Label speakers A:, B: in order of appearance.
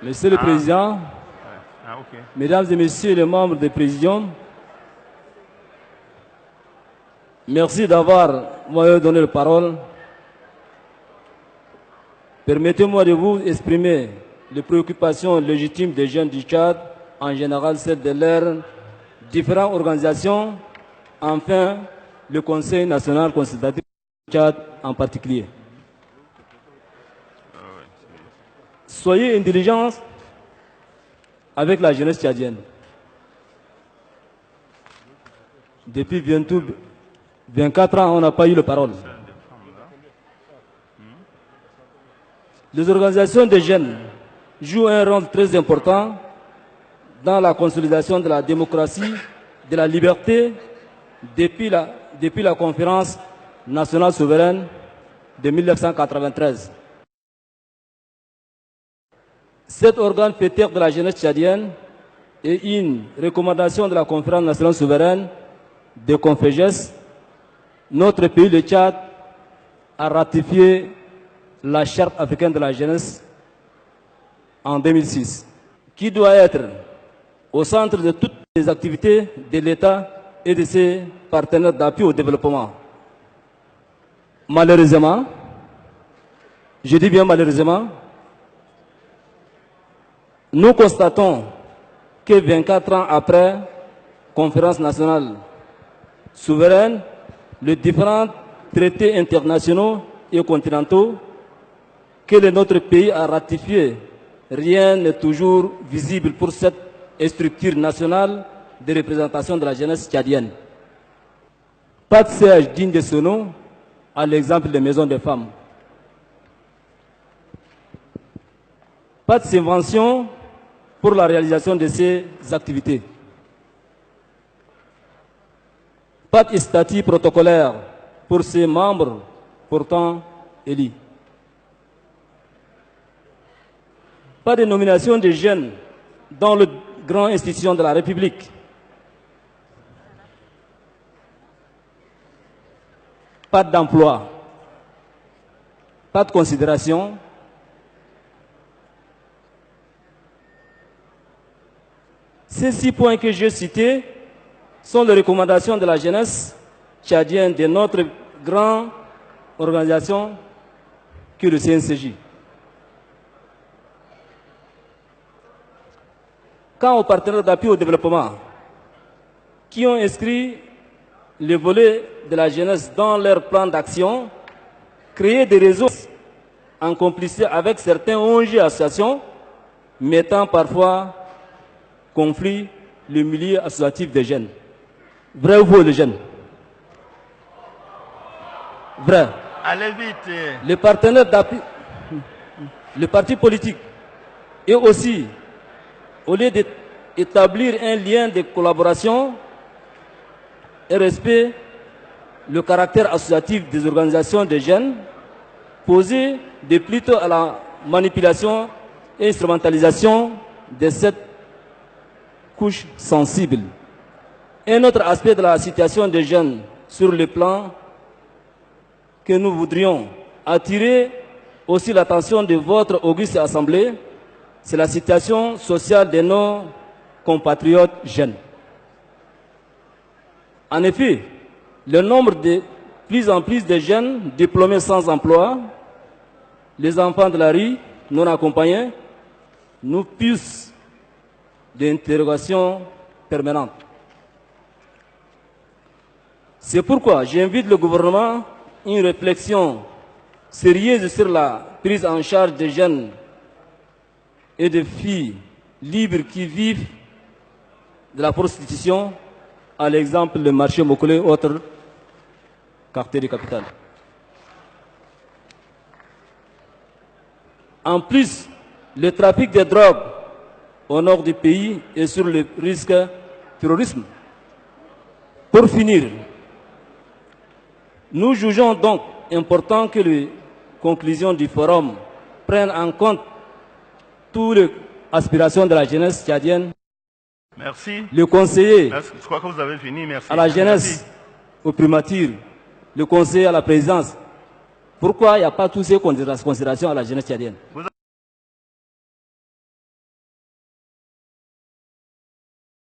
A: Monsieur le Président, Mesdames et Messieurs les membres du Présidium, merci d'avoir donné la parole. Permettez-moi de vous exprimer les préoccupations légitimes des jeunes du Tchad, en général celles de leurs différentes organisations, enfin le Conseil national consultatif du Tchad en particulier. Soyez indulgents avec la jeunesse tchadienne. Depuis bientôt 24 ans, on n'a pas eu la parole. Les organisations des jeunes jouent un rôle très important dans la consolidation de la démocratie, de la liberté, depuis la conférence nationale souveraine de 1993. Cet organe pétère de la jeunesse tchadienne est une recommandation de la conférence nationale souveraine de Conféges. Notre pays, le Tchad, a ratifié la Charte africaine de la jeunesse en 2006, qui doit être au centre de toutes les activités de l'État et de ses partenaires d'appui au développement. Malheureusement, je dis bien malheureusement, nous constatons que 24 ans après conférence nationale souveraine, les différents traités internationaux et continentaux que notre pays a ratifiés, rien n'est toujours visible pour cette structure nationale de représentation de la jeunesse tchadienne. Pas de siège digne de ce nom, à l'exemple des maisons des femmes. Pas de subvention pour la réalisation de ces activités. Pas de statut protocolaire pour ses membres pourtant élus. Pas de nomination de jeunes dans les grandes institutions de la République. Pas d'emploi. Pas de considération. Ces 6 points que j'ai cités sont les recommandations de la jeunesse tchadienne de notre grande organisation que le CNCJ. Quant aux partenaires d'appui au développement, qui ont inscrit le volet de la jeunesse dans leur plan d'action, créé des réseaux en complicité avec certains ONG associations, mettant parfois conflit le milieu associatif des jeunes. Vrai ou faux, les jeunes? Vrai.
B: Allez vite.
A: Les partenaires d'appui, les partis politiques, et aussi, au lieu d'établir un lien de collaboration et respect le caractère associatif des organisations des jeunes, posé de plutôt à la manipulation et instrumentalisation de cette couche sensible. Un autre aspect de la situation des jeunes sur le plan que nous voudrions attirer aussi l'attention de votre auguste assemblée, c'est la situation sociale de nos compatriotes jeunes. En effet, le nombre de plus en plus de jeunes diplômés sans emploi, les enfants de la rue non accompagnés, nous poussent d'interrogations permanentes. C'est pourquoi j'invite le gouvernement à une réflexion sérieuse sur la prise en charge des jeunes et des filles libres qui vivent de la prostitution, à l'exemple du marché Mokolé, autre quartier de capitale. En plus, le trafic de drogue au nord du pays et sur le risque terrorisme. Pour finir, nous jugeons donc important que les conclusions du forum prennent en compte toutes les aspirations de la jeunesse tchadienne.
B: Merci.
A: Le conseiller
B: Je crois que vous avez fini. Merci.
A: à la jeunesse, aux primatures, le conseiller à la présidence. Pourquoi il n'y a pas toutes ces considérations à la jeunesse tchadienne?